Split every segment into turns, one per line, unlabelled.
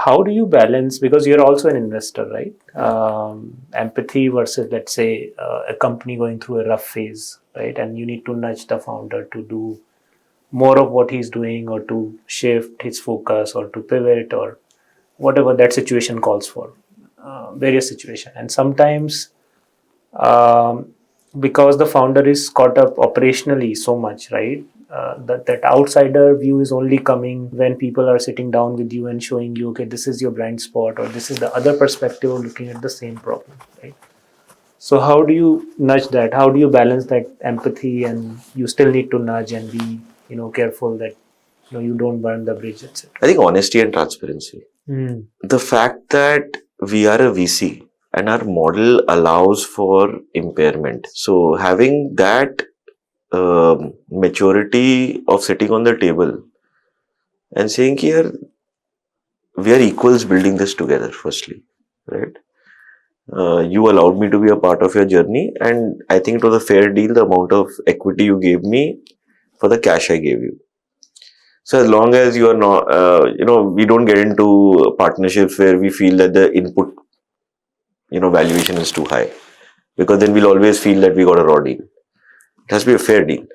how do you balance, because you're also an investor, right? Empathy versus, let's say, a company going through a rough phase, right? And you need to nudge the founder to do more of what he's doing, or to shift his focus, or to pivot, or whatever that situation calls for, various situation. And sometimes, um, because the founder is caught up operationally so much, right? That outsider view is only coming when people are sitting down with you and showing you, okay, this is your blind spot, or this is the other perspective of looking at the same problem, right? So how do you nudge that? How do you balance that empathy, and you still need to nudge and be, careful that you don't burn the bridge, etc.
I think honesty and transparency. The fact that we are a VC and our model allows for impairment. So having that maturity of sitting on the table and saying here, we are equals building this together, firstly, right? You allowed me to be a part of your journey, and I think it was a fair deal, the amount of equity you gave me for the cash I gave you. So as long as you are not, we don't get into partnerships where we feel that the input, valuation is too high, because then we'll always feel that we got a raw deal. It has to be a fair deal.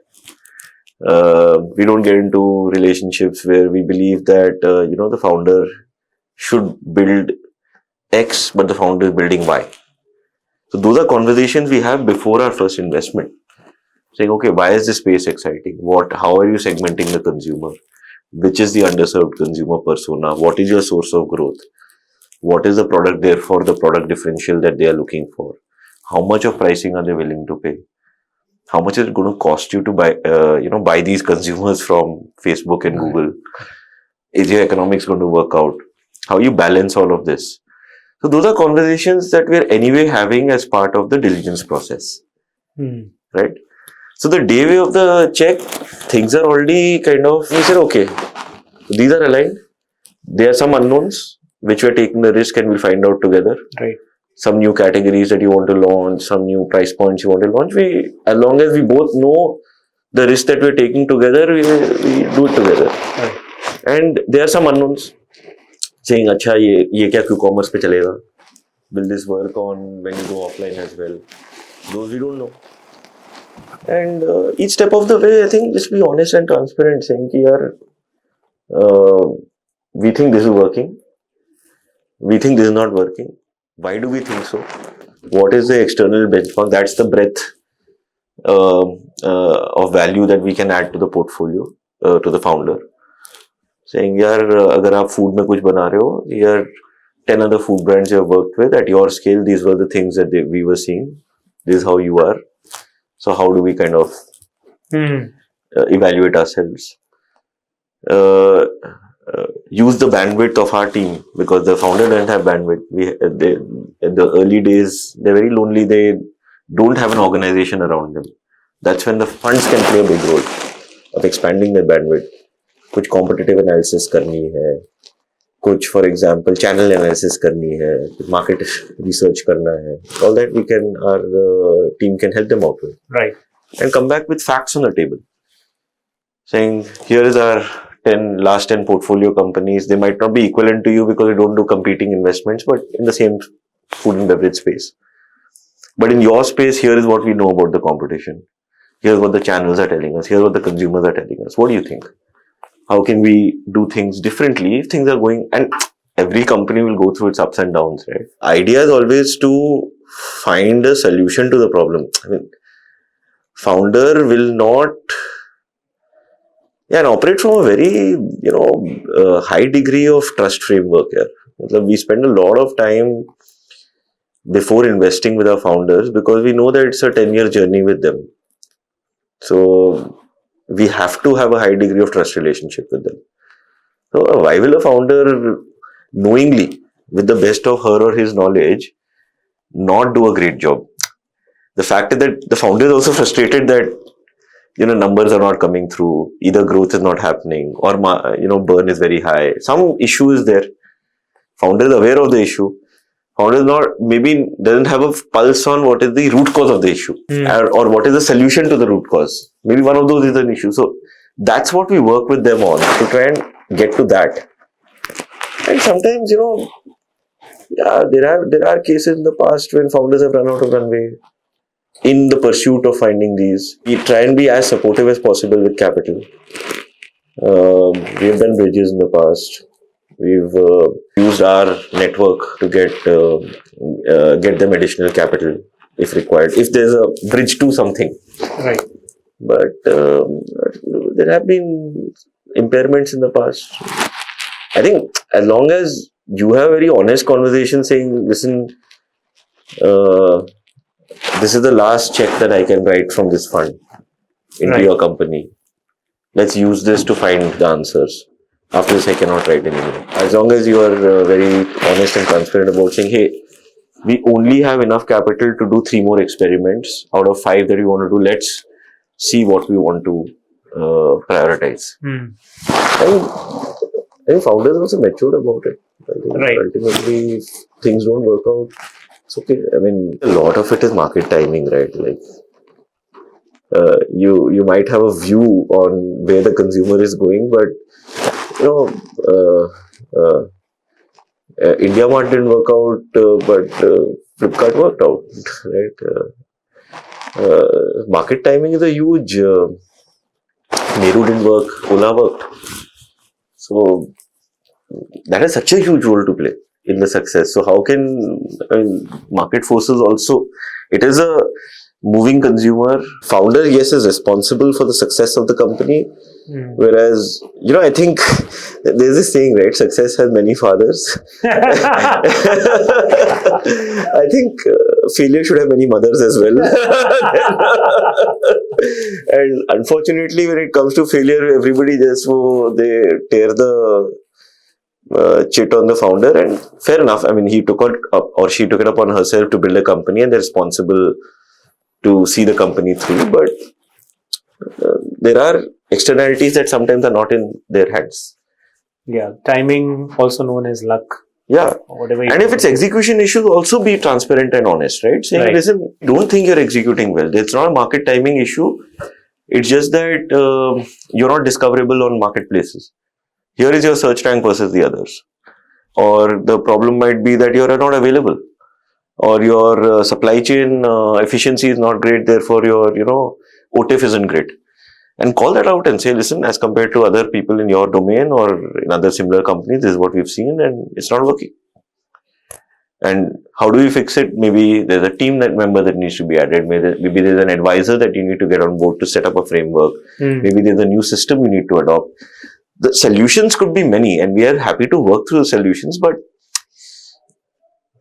We don't get into relationships where we believe that, the founder should build X, but the founder is building Y. So those are conversations we have before our first investment. Saying, okay, why is this space exciting? How are you segmenting the consumer? Which is the underserved consumer persona? What is your source of growth? What is the product, therefore the product differential that they are looking for? How much of pricing are they willing to pay? How much is it going to cost you to buy these consumers from Facebook and Google? Is your economics going to work out? How you balance all of this? So those are conversations that we're anyway having as part of the diligence process, right? So the day of the check, things are already we said, okay, these are aligned. There are some unknowns, which we're taking the risk and we'll find out together.
Right.
Some new categories that you want to launch, some new price points you want to launch. As long as we both know the risk that we're taking together, we do it together.
Right.
And there are some unknowns. Saying, अच्छा ये क्या Q-commerce पे चलेगा? Will this work on when you go offline as well? Those we don't know. And each step of the way, I think just be honest and transparent, saying कि यार, we think this is working. We think this is not working. Why do we think so? What is the external benchmark? That's the breadth of value that we can add to the portfolio, to the founder. Saying, यार अगर आप food में कुछ बना रहे हो, यार 10 other food brands you have worked with at your scale, these were the things that we were seeing. This is how you are. So how do we kind of evaluate ourselves? Use the bandwidth of our team, because the founder doesn't have bandwidth. In the early days, they're very lonely. They don't have an organization around them. That's when the funds can play a big role of expanding their bandwidth. कुछ competitive analysis करनी है, कुछ for example channel analysis करनी है, market research करना है. All that our team can help them out with.
Right.
And come back with facts on the table. Saying, here is our last 10 portfolio companies. They might not be equivalent to you because they don't do competing investments, but in the same food and beverage space. But in your space, here is what we know about the competition. Here's what the channels are telling us. Here's what the consumers are telling us. What do you think? How can we do things differently if things are going, and every company will go through its ups and downs, right? Idea is always to find a solution to the problem. I mean, founder will not and operate from a very, high degree of trust framework here. We spend a lot of time before investing with our founders because we know that it's a 10-year journey with them. So we have to have a high degree of trust relationship with them. So why will a founder knowingly, with the best of her or his knowledge, not do a great job? The fact is that the founder is also frustrated that numbers are not coming through, either growth is not happening, or burn is very high. Some issue is there. Founder is aware of the issue. Founder doesn't have a pulse on what is the root cause of the issue, or what is the solution to the root cause. Maybe one of those is an issue. So that's what we work with them on, to try and get to that. And sometimes, yeah, there are cases in the past when founders have run out of runway in the pursuit of finding these. We try and be as supportive as possible with capital. We have done bridges in the past. We've used our network to get them additional capital if required, if there's a bridge to something.
Right.
But there have been impairments in the past. I think as long as you have very honest conversation saying, listen, this is the last check that I can write from this fund into your company. Let's use this to find the answers. After this, I cannot write anymore. As long as you are very honest and transparent about saying, hey, we only have enough capital to do 3 more experiments out of 5 that we want to do. Let's see what we want to prioritize. I think founders also matured about it. I think ultimately, if things don't work out, it's okay. I mean, a lot of it is market timing, right? Like, you might have a view on where the consumer is going, but India Mart didn't work out, but Flipkart worked out, right? Market timing is a huge. Meru didn't work, Ola worked. So that has such a huge role to play in the success. So how can market forces also? It is a moving consumer. Founder, yes, is responsible for the success of the company. Whereas, I think there's this saying, right? Success has many fathers. I think failure should have many mothers as well. And unfortunately, when it comes to failure, everybody they tear the chit on the founder. And fair enough. I mean, he took it up or she took it upon herself to build a company, and they're responsible to see the company through. But there are externalities that sometimes are not in their hands.
Yeah, timing, also known as luck.
Yeah, and if it's execution issues, also be transparent and honest, right? Saying, listen, don't think you're executing well. It's not a market timing issue. It's just that you're not discoverable on marketplaces. Here is your search rank versus the others. Or the problem might be that you're not available. Or your supply chain efficiency is not great, therefore your, OTIF isn't great. And call that out and say, listen, as compared to other people in your domain or in other similar companies, this is what we've seen and it's not working. And how do we fix it? Maybe there's a team member that needs to be added. Maybe there's an advisor that you need to get on board to set up a framework. Maybe there's a new system you need to adopt. The solutions could be many, and we are happy to work through the solutions, but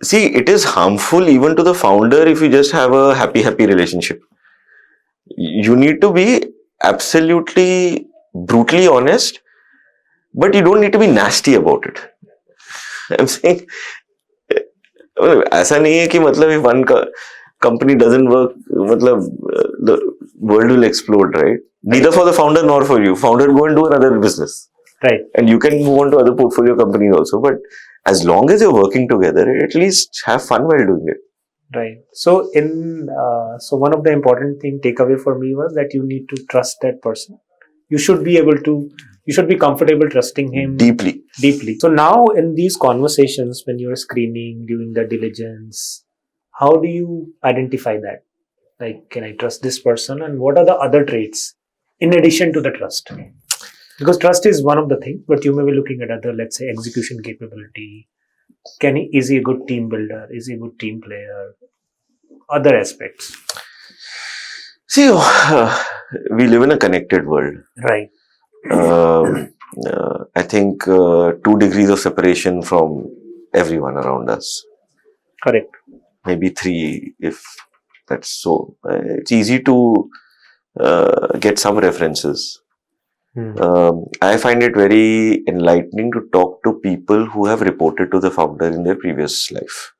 see, it is harmful even to the founder if you just have a happy relationship. You need to be absolutely brutally honest, but you don't need to be nasty about it. I'm saying, ऐसा नहीं है कि मतलब if one company doesn't work, मतलब the world will explode, right? Neither for the founder nor for you. Founder go and do another business,
right? And
you can move on to other portfolio companies also. But as long as you're working together, at least have fun while doing it.
Right. So so one of the important takeaway for me was that you need to trust that person. You should be comfortable trusting him
deeply.
So now in these conversations, when you're screening, doing the diligence, how do you identify that? Like, can I trust this person? And what are the other traits in addition to the trust? Because trust is one of the things, but you may be looking at other, let's say, execution capability. Is he a good team builder? Is he a good team player? Other aspects.
See, we live in a connected world.
Right.
I think 2 degrees of separation from everyone around us.
Correct.
Maybe 3 if that's so. It's easy to get some references. I find it very enlightening to talk to people who have reported to the founder in their previous life.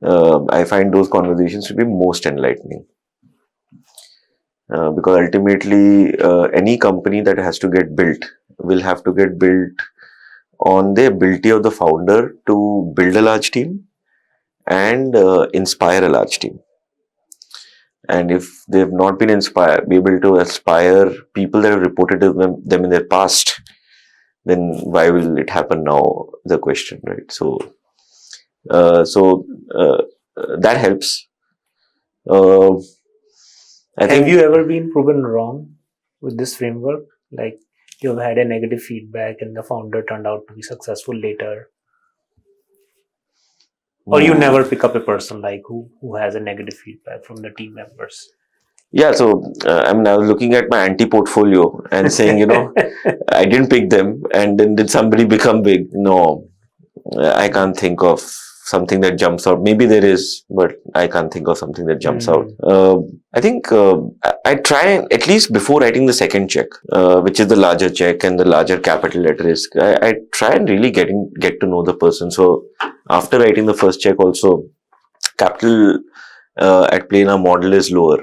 I find those conversations to be most enlightening. Because ultimately, any company that has to get built will have to get built on the ability of the founder to build a large team and inspire a large team. And if they've not been be able to inspire people that have reported to them in their past, then why will it happen now? The question, right? So that helps.
Have you ever been proven wrong with this framework? Like you've had a negative feedback and the founder turned out to be successful later? Or you never pick up a person like who has a negative feedback from the team members?
Yeah, so I was looking at my anti-portfolio and saying, I didn't pick them, and then did somebody become big? No, I can't think of something that jumps out. Maybe there is, but I can't think of something that jumps out. I think I try, at least before writing the second check, which is the larger check and the larger capital at risk, I try and really get to know the person. So after writing the first check also, capital at play in our model is lower.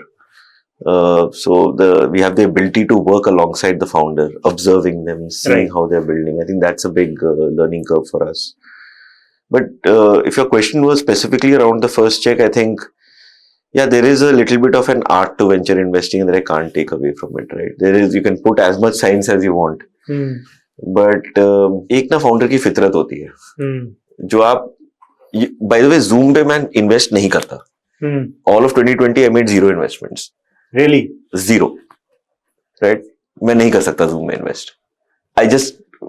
So we have the ability to work alongside the founder, observing them, seeing how they're building. I think that's a big learning curve for us. But if your question was specifically around the first check, I think, there is a little bit of an art to venture investing that I can't take away from it, right? You can put as much science as you want. But एक ना founder की फितरत होती है जो आप, by the way, Zoom पे मैं invest नहीं करता. All of 2020 I made 0 investments.
Really?
0. Right? मैं नहीं कर सकता Zoom में invest.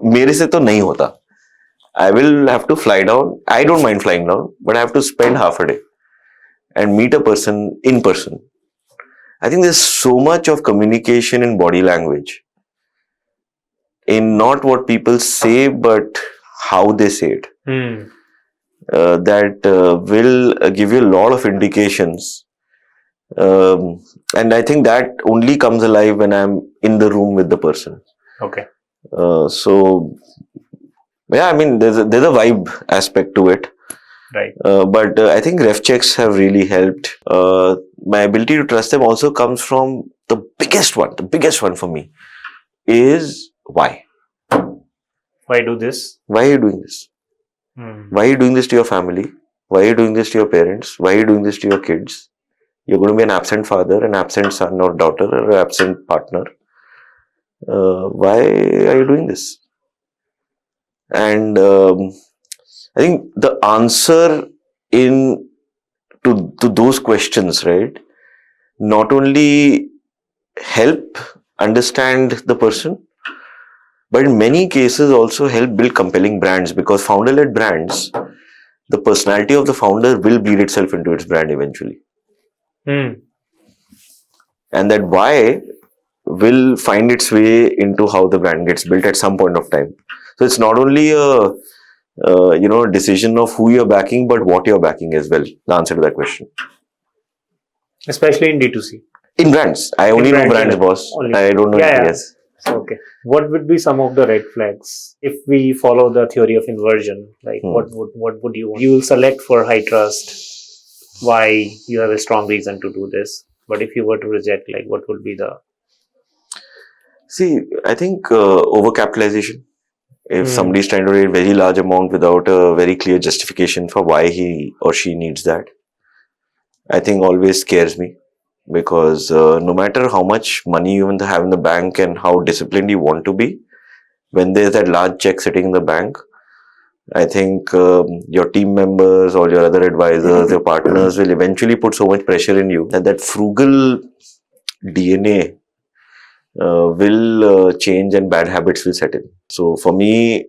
मेरे से तो नहीं होता. I will have to fly down. I don't mind flying down, but I have to spend half a day and meet a person in person. I think there's so much of communication in body language, in not what people say, but how they say it. That will give you a lot of indications. And I think that only comes alive when I'm in the room with the person.
Okay.
Yeah, I mean, there's a vibe aspect to it.
Right.
But I think ref checks have really helped. My ability to trust them also comes from the biggest one for me is why.
Why do this?
Why are you doing this? Why are you doing this to your family? Why are you doing this to your parents? Why are you doing this to your kids? You're going to be an absent father, an absent son or daughter, or an absent partner. Why are you doing this? And I think the answer to those questions, right, not only help understand the person, but in many cases also help build compelling brands, because founder-led brands, the personality of the founder will bleed itself into its brand eventually. And that why will find its way into how the brand gets built at some point of time. So it's not only a decision of who you're backing, but what you're backing as well. The answer to that question.
Especially in D2C.
In brands. I only know brands, boss. I don't know anything else.
Okay. What would be some of the red flags if we follow the theory of inversion? Like what would you want? You will select for high trust. Why? You have a strong reason to do this. But if you were to reject, like what would be the...
See, I think overcapitalization. If somebody is trying to raise a very large amount without a very clear justification for why he or she needs that, I think always scares me, because no matter how much money you have in the bank and how disciplined you want to be, when there's that large check sitting in the bank, I think your team members or your other advisors, your partners will eventually put so much pressure in you that frugal DNA will change and bad habits will set in. So for me,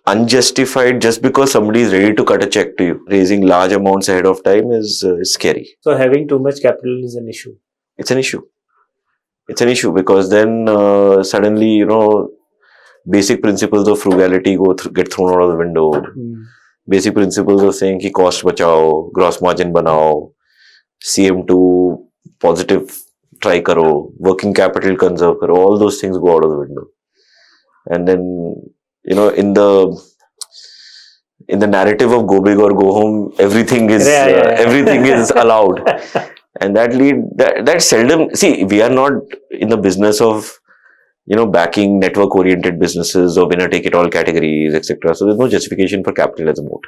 unjustified, just because somebody is ready to cut a check to you, raising large amounts ahead of time is scary.
So having too much capital is an issue.
It's an issue. It's an issue because then suddenly, basic principles of frugality get thrown out of the window. Basic principles of saying ki cost bachao, gross margin banao, CM2 positive try karo, working capital conserve karo, all those things go out of the window. And then, in the narrative of go big or go home, everything is everything is allowed. And that seldom, see, we are not in the business of backing network oriented businesses or winner take it all categories, etc. So there's no justification for capital as a moat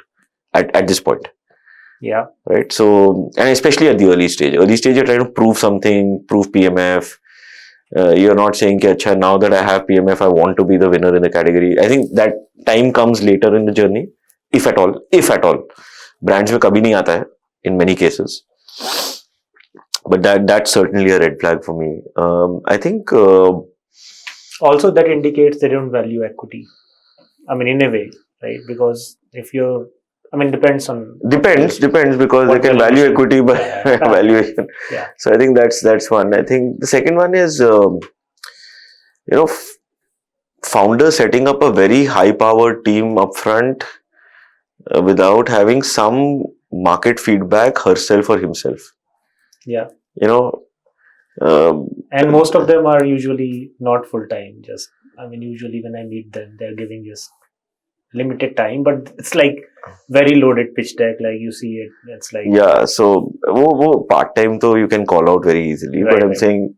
at this point.
Yeah.
Right. So, and especially at the early stage, you're trying to prove something, prove PMF, You're not saying, कि, अच्छा, now that I have PMF, I want to be the winner in the category. I think that time comes later in the journey, if at all. If at all. Brands में कभी नहीं आता है, in many cases. But that's certainly a red flag for me. I think...
also, that indicates they don't value equity. I mean, in a way, right? Because if you're... I mean, depends
because they can value equity by valuation.
Yeah.
So I think that's one. I think the second one is, founder setting up a very high-powered team upfront without having some market feedback herself or himself.
Yeah.
And
most of them are usually not full-time. Usually when I meet them, they're giving just limited time, but it's like very loaded pitch deck, like you see it. It's like...
Yeah, so part-time though you can call out very easily, right, but I'm saying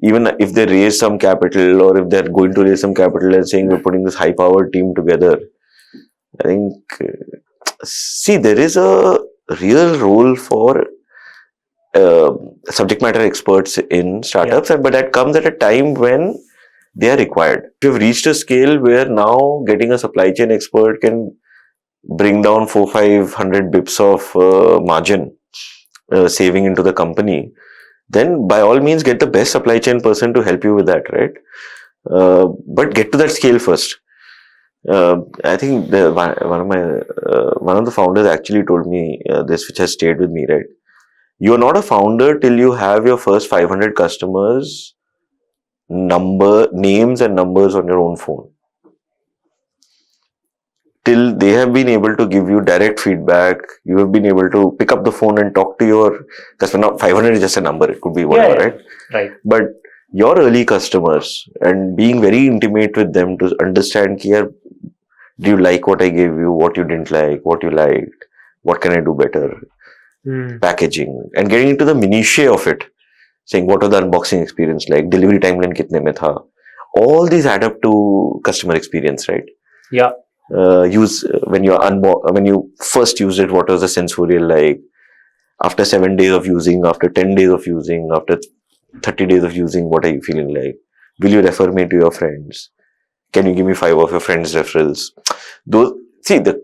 even if they raise some capital or if they're going to raise some capital and saying we're putting this high-powered team together, I think, see, there is a real role for subject matter experts in startups, but that comes at a time when they are required. We've reached a scale where now getting a supply chain expert can bring down 400-500 bips of margin saving into the company. Then by all means get the best supply chain person to help you with that, right? But get to that scale first. I think one of the founders actually told me this, which has stayed with me, right? You are not a founder till you have your first 500 customers names and numbers on your own phone. Till they have been able to give you direct feedback, you have been able to pick up the phone and talk to your customer. Now, 500 is just a number, it could be whatever, right?
Right.
But your early customers and being very intimate with them to understand, do you like what I gave you, what you didn't like, what you liked, what can I do better, packaging, and getting into the minutiae of it. Saying what was the unboxing experience like, delivery timeline kitne mein tha. All these add up to customer experience, right?
Yeah.
When you first used it, what was the sensorial like? After 7 days of using, after 10 days of using, after 30 days of using, what are you feeling like? Will you refer me to your friends? Can you give me 5 of your friends' referrals? The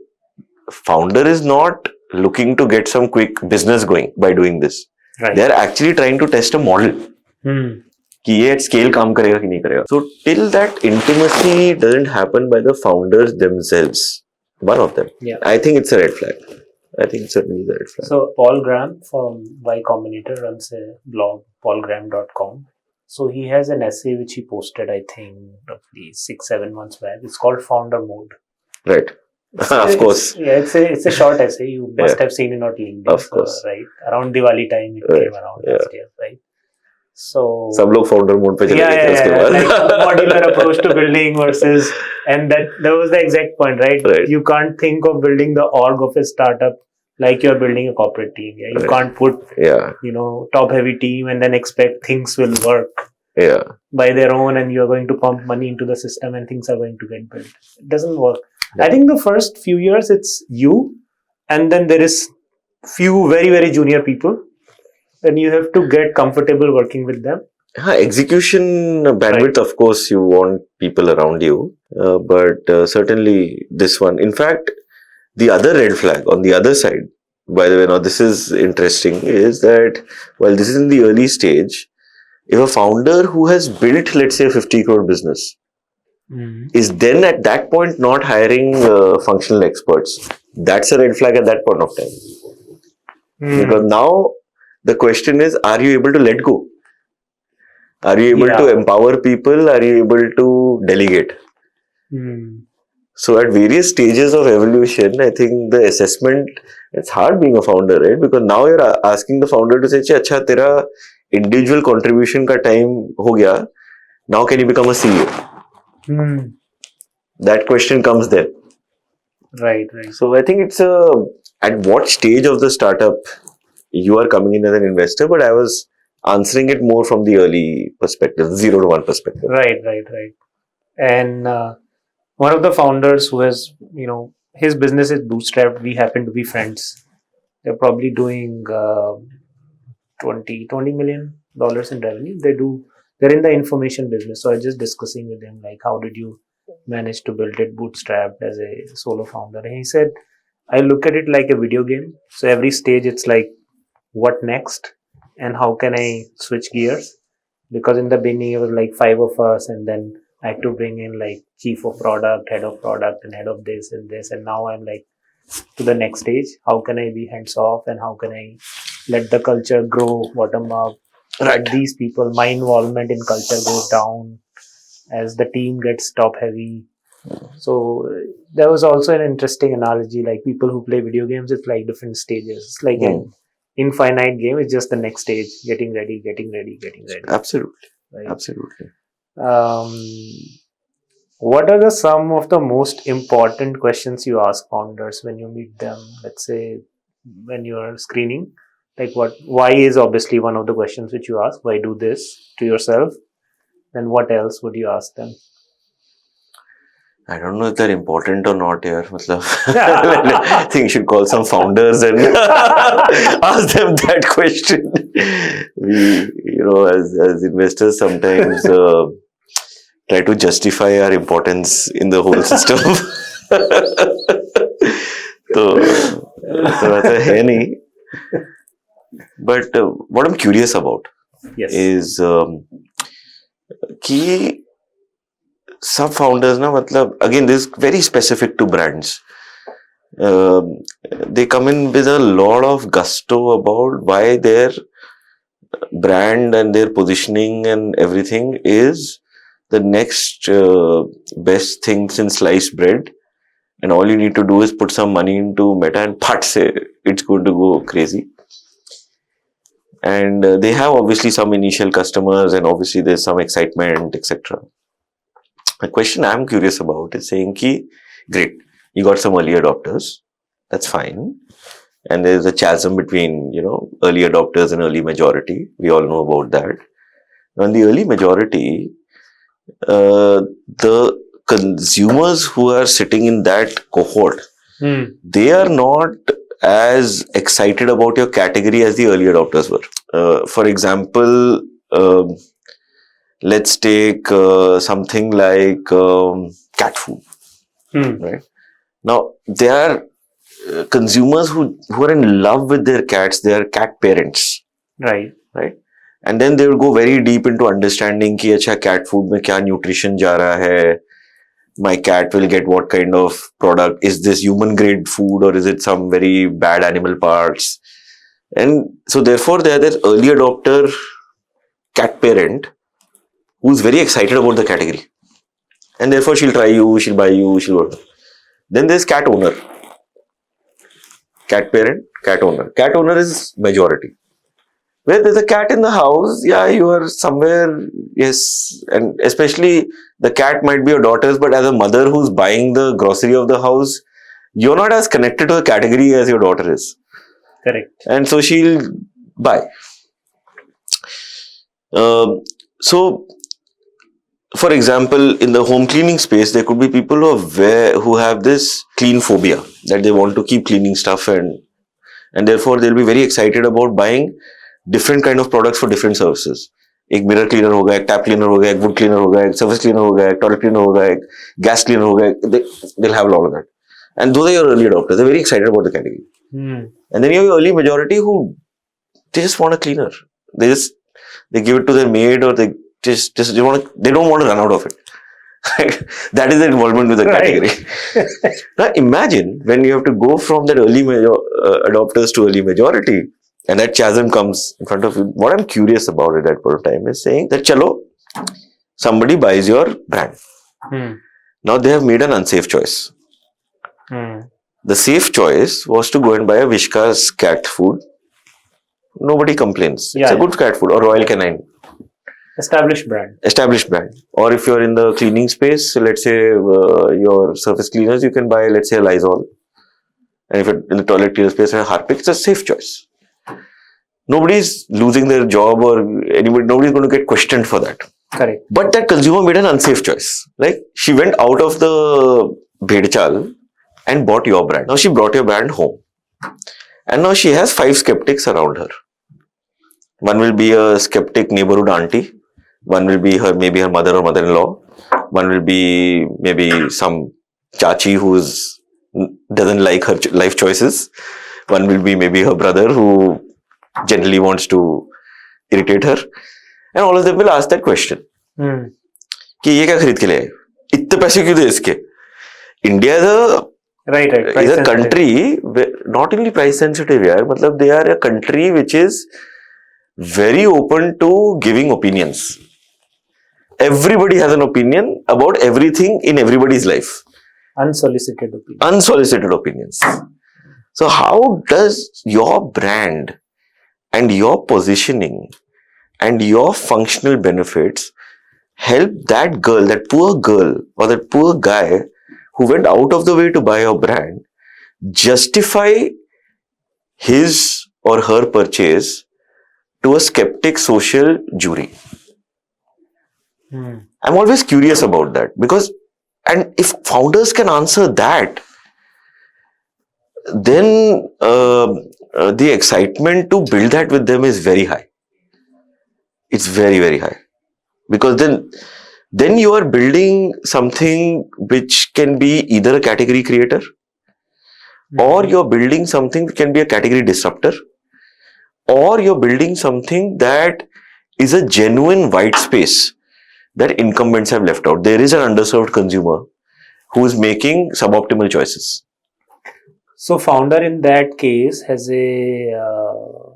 founder is not looking to get some quick business going by doing this.
Right.
They are actually trying to test a model. कि ये at scale काम करेगा कि नहीं करेगा. So till that intimacy doesn't happen by the founders themselves, one of them, I think it's a red flag. I think it's certainly a red flag.
So Paul Graham from Y Combinator runs a blog, paulgraham.com. So he has an essay which he posted, I think, roughly 6-7 months back. It's called Founder Mode.
Right. Of course.
It's a short essay. You must have seen it on LinkedIn.
Of course.
Right. Around Diwali time it came around last year, right? So
सब लोग founder mode पे चले गए थे उसके बाद.
Like modular approach to building versus, and that was the exact point, right? You can't think of building the org of a startup like you're building a corporate team. Yeah, you can't put top heavy team and then expect things will work by their own, and you're going to pump money into the system and things are going to get built. It doesn't work. I think the first few years it's you, and then there is few very, very junior people, and you have to get comfortable working with them.
Execution bandwidth, of course, you want people around you, but certainly this one. In fact, the other red flag on the other side, by the way, now this is interesting, is that while this is in the early stage, if a founder who has built, let's say, a 50 crore business, is then at that point not hiring functional experts, that's a red flag at that point of time. Because now the question is, are you able to let go? Are you able to empower people? Are you able to delegate? So at various stages of evolution, I think the assessment, it's hard being a founder, right? Because now you're asking the founder to say, "Acha, tera individual contribution ka time ho gaya. Now can you become a CEO?" That question comes then.
Right.
So I think it's at what stage of the startup you are coming in as an investor, but I was answering it more from the early perspective, 0 to 1 perspective.
Right. And one of the founders who has, his business is bootstrapped. We happen to be friends. They're probably doing $20 million in revenue. They do they're in the information business. So I was just discussing with him, like, how did you manage to build it bootstrapped as a solo founder? And he said, I look at it like a video game. So every stage it's like, what next? And how can I switch gears? Because in the beginning it was like 5 of us, and then I had to bring in like chief of product, head of product, and head of this and this. And now I'm like to the next stage. How can I be hands off, and how can I let the culture grow bottom up?
Right.
These people, my involvement in culture goes down as the team gets top heavy. So there was also an interesting analogy, like people who play video games, it's like different stages. It's like an infinite game. It's just the next stage, getting ready.
Absolutely.
Right?
Absolutely.
What are some of the most important questions you ask founders when you meet them? Let's say when you are screening, like why is obviously one of the questions which you ask. Why do this to yourself? Then what else would you ask them?
I don't know if they're important or not here. I think you should call some founders and ask them that question. We, as investors, sometimes try to justify our importance in the whole system. So that's a henny. But what I'm curious about is key. Some founders, again, this is very specific to brands. They come in with a lot of gusto about why their brand and their positioning and everything is the next best thing since sliced bread. And all you need to do is put some money into Meta and say it's going to go crazy. And they have obviously some initial customers, and obviously there's some excitement, etc. The question I'm curious about is saying, great, you got some early adopters, that's fine. And there's a chasm between, early adopters and early majority. We all know about that. Now, in the early majority, the consumers who are sitting in that cohort, they are not as excited about your category as the early adopters were. For example, let's take something like cat food. Right? Now, there are consumers who are in love with their cats. They are cat parents.
Right.
And then they will go very deep into understanding ki acha cat food mein kya nutrition ja raha hai. My cat will get what kind of product. Is this human grade food, or is it some very bad animal parts? And so therefore there is early adopter cat parent who's very excited about the category. And therefore she'll try you, she'll buy you, Then there's cat owner. Cat parent, cat owner. Cat owner is majority. Where there's a cat in the house, you are somewhere, yes. And especially the cat might be your daughter's, but as a mother who's buying the grocery of the house, you're not as connected to the category as your daughter is.
Correct.
And so she'll buy. So, for example, in the home cleaning space, there could be people who have this clean phobia, that they want to keep cleaning stuff, and therefore they'll be very excited about buying different kind of products for different services. एक mirror cleaner होगा, एक tap cleaner होगा, एक wood cleaner होगा, एक surface cleaner होगा, एक toilet cleaner होगा, एक gas cleaner होगा. They'll have a lot of that. And those are your early adopters. They're very excited about the category. And then you have your early majority who they just want a cleaner. They give it to their maid, or they they don't want to run out of it. That is their involvement with the category. Now imagine when you have to go from that early adopters to early majority, and that chasm comes in front of you. What I'm curious about at that point of time is saying that chalo, somebody buys your brand. Now they have made an unsafe choice. The safe choice was to go and buy a Wishka's cat food. Nobody complains. It's a good cat food, or Royal Canin.
Established brand.
Or if you're in the cleaning space, so let's say your surface cleaners, you can buy, let's say, a Lysol. And if you're in the toilet cleaner space, a Harpic, it's a safe choice. Nobody's losing their job, or nobody's going to get questioned for that.
Correct.
But that consumer made an unsafe choice. Like, she went out of the Bhedchal and bought your brand. Now she brought your brand home. And now she has 5 skeptics around her. One will be a skeptic neighborhood auntie. One will be maybe her mother or mother-in-law. One will be maybe some chachi who's doesn't like her life choices. One will be maybe her brother who generally wants to irritate her. And all of them will ask that question. कि ये क्या खरीद के ले आए? इतने पैसे क्यों दे इसके? India is a country not only price sensitive यार, मतलब they are a country which is very open to giving opinions. Everybody has an opinion about everything in everybody's life. Unsolicited opinions. So how does your brand and your positioning and your functional benefits help that girl, that poor girl or that poor guy who went out of the way to buy your brand, justify his or her purchase to a skeptic social jury? I'm always curious about that because, and if founders can answer that, then the excitement to build that with them is very high. It's very, very high. Because then you are building something which can be either a category creator or you're building something which can be a category disruptor, or you're building something that is a genuine white space that incumbents have left out. There is an underserved consumer who is making suboptimal choices.
So founder in that case has a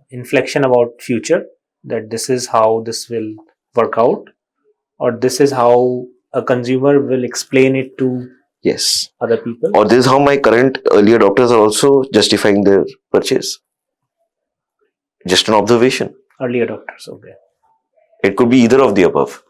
inflection about future, that this is how this will work out, or this is how a consumer will explain it to other people,
or this is how my current early adopters are also justifying their purchase. Just an observation.
Early adopters, okay.
It could be either of the above.